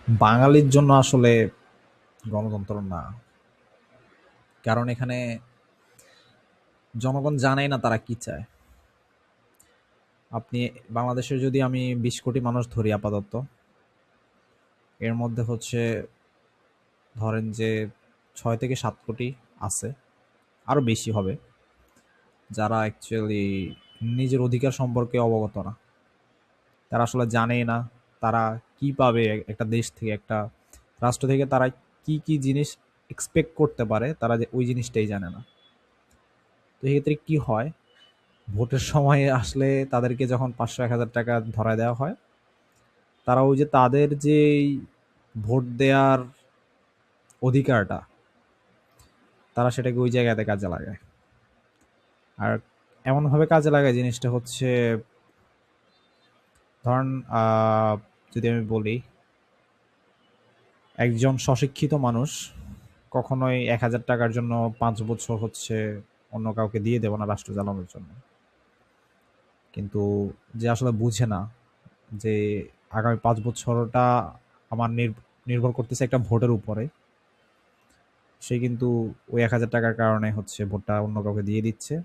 বাঙালির জন্য আসলে গণতন্ত্র না। কারণ এখানে জনগণ জানেই না তারা কি চায়। আপনি বাংলাদেশের যদি আমি ২০ কোটি মানুষ ধরি আপাতত, এর মধ্যে হচ্ছে ধরেন যে ৬ থেকে ৭ কোটি আছে, আরো বেশি হবে, যারা অ্যাকচুয়ালি নিজের অধিকার সম্পর্কে অবগত না। তারা আসলে জানেই না তারা কি পাবে একটা দেশ থেকে, একটা রাষ্ট্র থেকে তারা কি, কি জিনিস এক্সপেক্ট করতে পারে, তারা যে ওই জিনিসটাই জানে না। তো এক্ষেত্রে কি হয়, ভোটের সময় আসলে তাদেরকে যখন ৫০০-১,০০০ টাকা ধরায় দেওয়া হয়, তারা ওই যে তাদের যেই ভোট দেওয়ার অধিকারটা, তারা সেটাকে ওই জায়গাতে কাজে লাগায়। আর এমনভাবে কাজে লাগায় জিনিসটা হচ্ছে, ধরেন যদি আমি বলি, একজন স্বশিক্ষিত মানুষ কখনোই ১,০০০ টাকার জন্য ৫ বছর হচ্ছে অন্য কাউকে দিয়ে দেবো না রাষ্ট্র চালানোর জন্য। কিন্তু যে আসলে বুঝে না যে আগামী ৫ বছরটা আমার নির্ভর করতেছে একটা ভোটের উপরে, সে কিন্তু ওই ১,০০০ টাকার কারণে হচ্ছে ভোটটা অন্য কাউকে দিয়ে দিচ্ছে,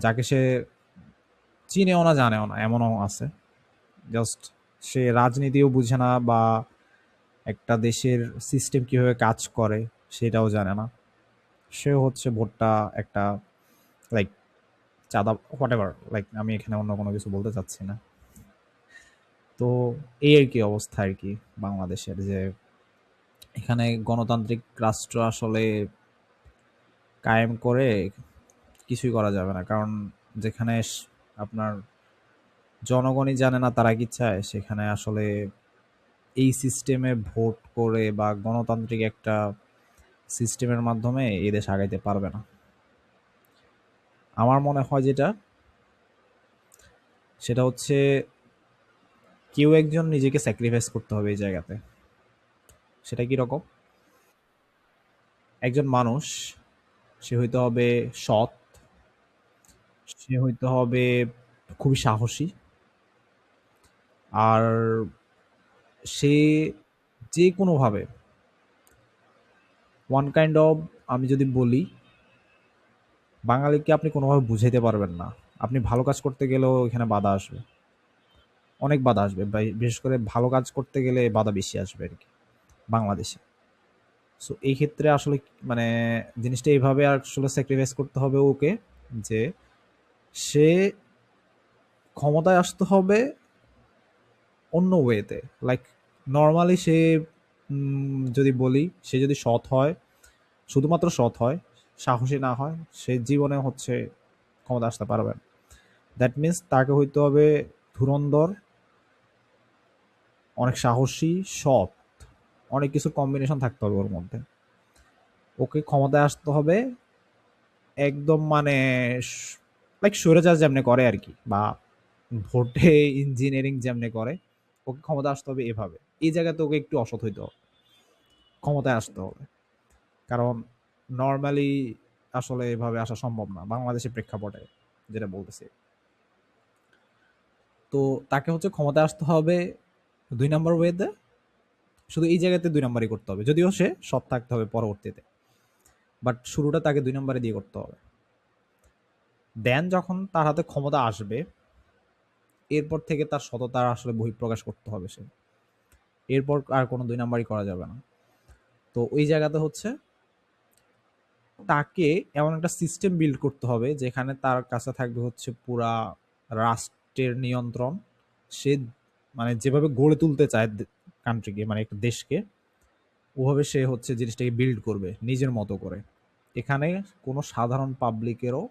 যাকে সে চিনেও না জানেও না, এমনও আছে। জাস্ট সে রাজনীতিও বুঝে না, বা একটা দেশের সিস্টেম কিভাবে কাজ করে সেটাও জানে না। সে হচ্ছে ভোটটা একটা, লাইক, চাঁদা, হোয়াট এভার, লাইক, আমি এখানে অন্য কোনো কিছু বলতে চাচ্ছি না। তো এই আর কি অবস্থা আর কি বাংলাদেশের, যে এখানে গণতান্ত্রিক রাষ্ট্র আসলে কায়েম করে কিছুই করা যাবে না। কারণ যেখানে আপনার জনগণই জানে না তারা কি চায়, সেখানে আসলে এই সিস্টেমে ভোট করে বা গণতান্ত্রিক একটা সিস্টেমের মাধ্যমে এই দেশ আগাইতে পারবে না। আমার মনে হয় যেটা, সেটা হচ্ছে কেউ একজন নিজেকে স্যাক্রিফাইস করতে হবে এই জায়গাতে। সেটা কি রকম? একজন মানুষ, সে হইতে হবে সৎ, সে হইতে হবে খুবই সাহসী, আর সে যে কোনোভাবে ওয়ান কাইন্ড অফ, আমি যদি বলি, বাঙালিকে আপনি কোনোভাবে বুঝাইতে পারবেন না। আপনি ভালো কাজ করতে গেলেও এখানে বাধা আসবে, অনেক বাধা আসবে, বিশেষ করে ভালো কাজ করতে গেলে বাধা বেশি আসবে আর কি বাংলাদেশে। সো এই ক্ষেত্রে আসলে মানে জিনিসটা এইভাবে আসলে স্যাক্রিফাইস করতে হবে ওকে, যে সে ক্ষমতায় আসতে হবে অন্য ওয়েতে, লাইক, নর্মালি সে, যদি বলি, সে যদি সৎ হয়, শুধুমাত্র সৎ হয়, সাহসী না হয়, সে জীবনে হচ্ছে ক্ষমতা আসতে পারবে না। দ্যাট মিন্স তাকে হইতে হবে ধুরন্ধর, অনেক সাহসী, সৎ, অনেক কিছুর কম্বিনেশন থাকতে হবে ওর মধ্যে। ওকে ক্ষমতায় আসতে হবে একদম মানে, লাইক স্বৈরাচার যেমনে করে আর কি, বা ভোটে ইঞ্জিনিয়ারিং যেমনে করে, ওকে ক্ষমতা আসতে হবে এভাবে। এই জায়গাতে ওকে একটু অসৎ হইতে হবে, ক্ষমতায় আসতে হবে। কারণ নর্মালি আসলে এভাবে আসা সম্ভব না বাংলাদেশের প্রেক্ষাপটে, যেটা বলতেছি। তো তাকে হচ্ছে ক্ষমতায় আসতে হবে ২ নম্বর ওয়েতে। শুধু এই জায়গাতে ২ নম্বরই করতে হবে, যদিও সে সৎ থাকতে হবে পরবর্তীতে, বাট শুরুটা তাকে ২ নম্বরে দিয়ে করতে হবে। দেন যখন তার হাতে ক্ষমতা আসবে, এরপর থেকে তার সততার আসলে বহিঃপ্রকাশ করতে হবে সে। এরপর আর কোনো ২ নম্বরই করা যাবে না। তো ওই জায়গাতে হচ্ছে তাকে এমন একটা সিস্টেম বিল্ড করতে হবে যেখানে তার কাছে থাকবে হচ্ছে পুরা রাষ্ট্রের নিয়ন্ত্রণ। সে মানে যেভাবে গড়ে তুলতে চায় কান্ট্রিকে, মানে একটা দেশকে, ওভাবে সে হচ্ছে জিনিসটাকে বিল্ড করবে নিজের মতো করে। এখানে কোনো সাধারণ পাবলিকেরও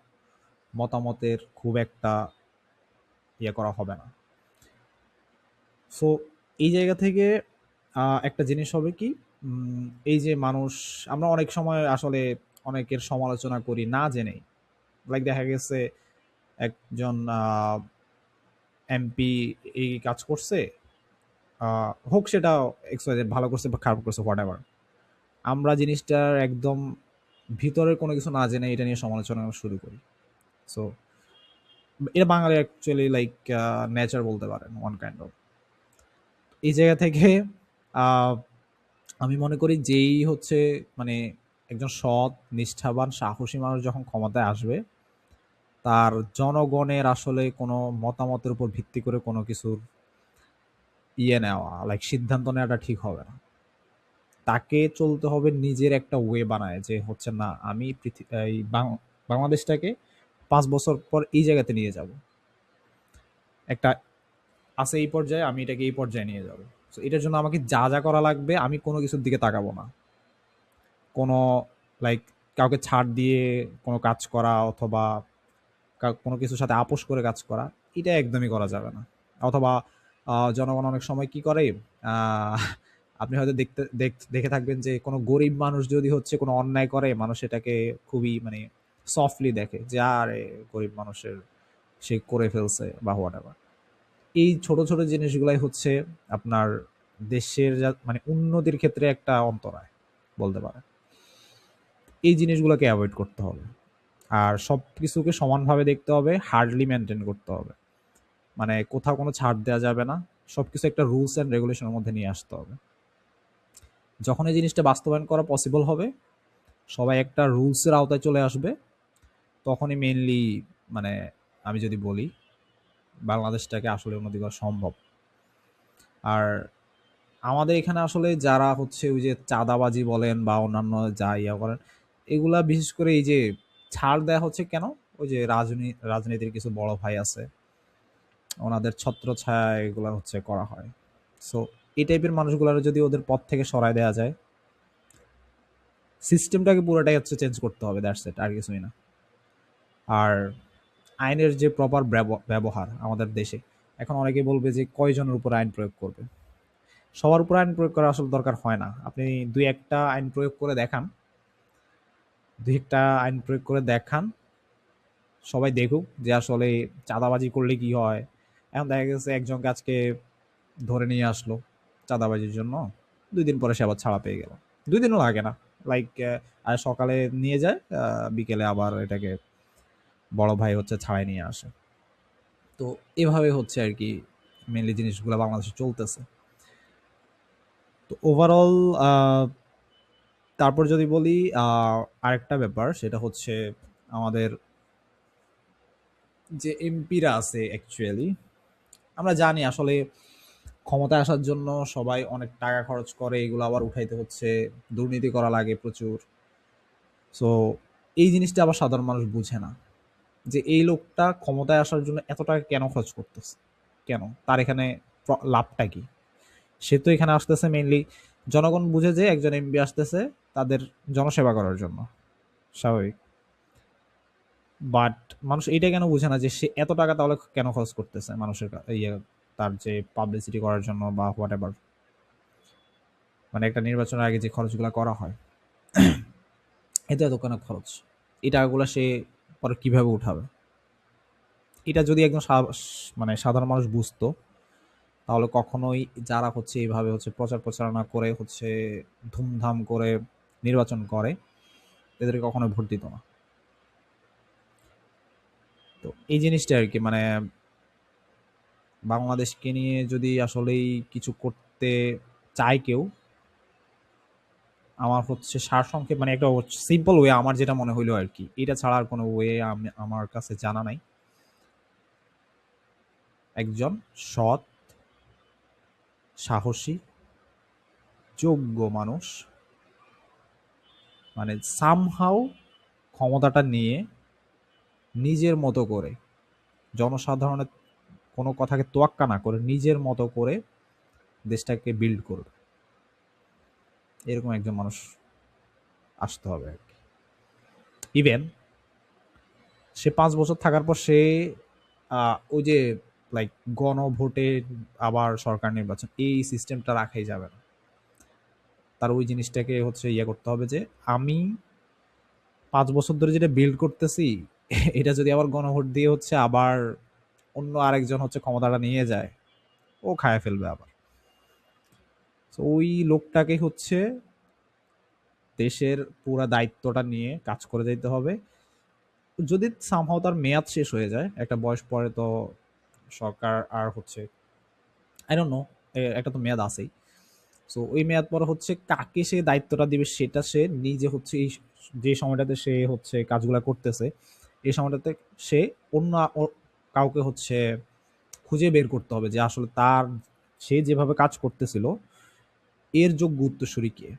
মতামতের খুব একটা ইয়ে করা হবে না। সো এই জায়গা থেকে একটা জিনিস হবে কি, এই যে মানুষ, আমরা অনেক সময় আসলে অনেকের সমালোচনা করি না জেনেই। লাইক দেখা গেছে একজন এমপি এই কাজ করছে, হোক সেটা এক্স ভালো করছে বা খারাপ করছে, হোয়াট এভার, আমরা জিনিসটার একদম ভিতরের কোনো কিছু না জেনে এটা নিয়ে সমালোচনা শুরু করি। সো এটা বাঙালি অ্যাকচুয়ালি লাইক নেচার বলতে পারেন, ওয়ান কাইন্ড অফ। এই জায়গা থেকে আহ, আমি মনে করি যেই হচ্ছে মানে একজন সৎ নিষ্ঠাবান সাহসী মানুষ যখন ক্ষমতায় আসবে, তার জনগণের আসলে কোনো মতামতের উপর ভিত্তি করে কোনো কিছুর নেওয়া লাইক সিদ্ধান্ত নেওয়াটা ঠিক হবে না। তাকে চলতে হবে নিজের একটা ওয়ে বানায়, যে হচ্ছে না আমি এই বাংলাদেশটাকে 5 বছর পর এই জায়গাতে নিয়ে যাব, একটা আছে এই পর্যায়ে, আমি এটাকে এই পর্যায়ে নিয়ে যাব। তো এটার জন্য আমাকে যা যা করা লাগবে আমি কোনো কিছুর দিকে তাকাবো না। কোনো লাইক কাউকে ছাড় দিয়ে কোনো কাজ করা, অথবা কোনো কিছুর সাথে আপোষ করে কাজ করা, এটা একদমই করা যাবে না। অথবা জনগণ অনেক সময় কি করে, আহ, আপনি হয়তো দেখে থাকবেন যে কোনো গরিব মানুষ যদি হচ্ছে কোনো অন্যায় করে, মানুষ এটাকে খুবই মানে সফটলি দেখে যে আরে গরিব মানুষের সে করে ফেলছে বা হোয়াট। এই ছোট ছোট জিনিসগুলাই হচ্ছে আপনার দেশের মানে উন্নতির ক্ষেত্রে একটা অন্তরায় বলতে পারে। এই জিনিসগুলোকে অ্যাভয়েড করতে হবে। আর সব কিছুকে সমানভাবে দেখতে হবে, হার্ডলি মেনটেন করতে হবে। মানে কোথাও কোনো ছাড় দেওয়া যাবে না, সবকিছু একটা রুলস অ্যান্ড রেগুলেশনের মধ্যে নিয়ে আসতে হবে। যখন এই জিনিসটা বাস্তবায়ন করা পসিবল হবে, সবাই একটা রুলসের আওতায় চলে আসবে, তখনই মেইনলি মানে আমি যদি বলি বাংলাদেশটাকে আসলে উন্নতি করা সম্ভব। আর আমাদের এখানে আসলে যারা হচ্ছে ওই যে চাঁদাবাজি বলেন বা অন্যান্য যা ইয়া করেন, এগুলা বিশেষ করে এই যে ছাড় দেয়া হচ্ছে কেন, ওই যে রাজনীতির কিছু বড় ভাই আছে, ওনাদের ছত্রছায়া এগুলা হচ্ছে করা হয়। সো এই টাইপের মানুষগুলার যদি ওদের পথ থেকে সরায় দেওয়া যায়, সিস্টেমটাকে পুরোটাই হচ্ছে চেঞ্জ করতে হবে, দ্যাটস ইট, আর কিছুই না। আর আইনের যে প্রপার ব্যবহার আমাদের দেশে, এখন অনেকে বলবে যে কয়জনের উপর আইন প্রয়োগ করবে। সবার উপর আইন প্রয়োগ করা আসলে দরকার হয় না। আপনি দুই একটা আইন প্রয়োগ করে দেখান, দুই একটা আইন প্রয়োগ করে দেখান, সবাই দেখুক যে আসলে চাঁদাবাজি করলে কি হয়। এখন দেখা গেছে একজন আজকে ধরে নিয়ে আসলো চাঁদাবাজির জন্য, 2 দিন পরে সে আবার ছাড়া পেয়ে গেল। 2 দিনও লাগে না, লাইক সকালে নিয়ে যায়, বিকেলে আবার এটাকে বড় ভাই হচ্ছে ছাড়াই নিয়ে আসে। তো এভাবে হচ্ছে আর কি মেনলি জিনিসগুলো বাংলাদেশে চলতেছে। তো ওভারঅল তারপর যদি বলি আরেকটা ব্যাপার, সেটা হচ্ছে আমাদের যে এমপিরা আছে অ্যাকচুয়ালি, আমরা জানি আসলে ক্ষমতায় আসার জন্য সবাই অনেক টাকা খরচ করে, এগুলো আবার উঠাইতে হচ্ছে, দুর্নীতি করা লাগে প্রচুর। সো এই জিনিসটা আবার সাধারণ মানুষ বুঝে না, যে এই লোকটা ক্ষমতায় আসার জন্য এত টাকা কেন খরচ করতেছে, কেন তার এখানে লাভটা কি। সে তো এখানে আসতেছে মেইনলি, জনগণ বুঝে যে একজন এমপি আসতেছে তাদের জনসেবা করার জন্য, স্বাভাবিক। বাট মানুষ এইটা কেন বুঝে না যে সে এত টাকা তাহলে কেন খরচ করতেছে মানুষের ইয়ে, তার যে পাবলিসিটি করার জন্য বা হোয়াট এভার, মানে একটা নির্বাচনের আগে যে খরচগুলো করা হয়, এতে এত কেন খরচ, এই টাকাগুলো সে পরে কিভাবে উঠাবে। এটা যদি একদম মানে সাধারণ মানুষ বুঝতো, তাহলে কখনোই যারা হচ্ছে এইভাবে হচ্ছে প্রচার প্রচারণা করে হচ্ছে ধুমধাম করে নির্বাচন করে, এদেরকে কখনো ভোট দিত না। তো এই জিনিসটা আর কি, মানে বাংলাদেশকে নিয়ে যদি আসলেই কিছু করতে চায় কেউ, আমার হচ্ছে সারসংক্ষেপ মানে একটা সিম্পল ওয়ে আমার যেটা মনে হইলো আর কি, এটা ছাড়া আর কোনো ওয়ে আমার কাছে জানা নাই। একজন সৎ, সাহসী, যোগ্য মানুষ, মানে সামহাও ক্ষমতাটা নিয়ে নিজের মতো করে, জনসাধারণের কোনো কথাকে তোয়াক্কা না করে নিজের মতো করে দেশটাকে বিল্ড করবে, এরকম একজন মানুষ আসতে হবে আর কি। ইভেন সে 5 বছর থাকার পর সে ওই যে লাইক গণভোটে আবার সরকার নির্বাচন, এই সিস্টেমটা রাখাই যাবে না। তার ওই জিনিসটাকে হচ্ছে ইয়ে করতে হবে যে আমি 5 বছর ধরে যেটা বিল্ড করতেছি, এটা যদি আবার গণভোট দিয়ে হচ্ছে আবার অন্য আরেকজন হচ্ছে ক্ষমতাটা নিয়ে যায়, ও খায় ফেলবে আবার। তো ওই লোকটাকে হচ্ছে দেশের পুরা দায়িত্বটা নিয়ে কাজ করে যেতে হবে। যদি সামহাও তার মেয়াদ শেষ হয়ে যায় একটা বয়স পরে, তো সরকার আর হচ্ছে আই ডোন্ট নো, একটা তো মেয়াদ আছেই। সো ওই মেয়াদ পরে হচ্ছে কাকে সে দায়িত্বটা দিবে সেটা সে নিজে হচ্ছে এই যে সময়টাতে সে হচ্ছে কাজগুলা করতেছে, এই সময়টাতে সে অন্য কাউকে হচ্ছে খুঁজে বের করতে হবে যে আসলে তার সে যেভাবে কাজ করতেছিল এর যোগ্য উত্তরসূরি কে।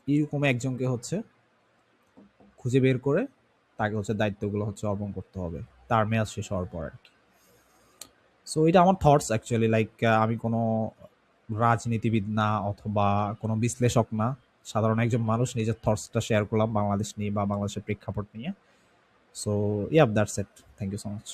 এরকম একজনকে হচ্ছে খুঁজে বের করে তাকে হচ্ছে দায়িত্বগুলো হচ্ছে অর্পণ করতে হবে তার মেয়াদ শেষ হওয়ার পর আর কি। সো এটা আমার থটস অ্যাকচুয়ালি, লাইক আমি কোনো রাজনীতিবিদ না অথবা কোনো বিশ্লেষক না, সাধারণ একজন মানুষ নিজের থটসটা শেয়ার করলাম বাংলাদেশ নিয়ে বা বাংলাদেশের প্রেক্ষাপট নিয়ে। So yep that's it, thank you so much.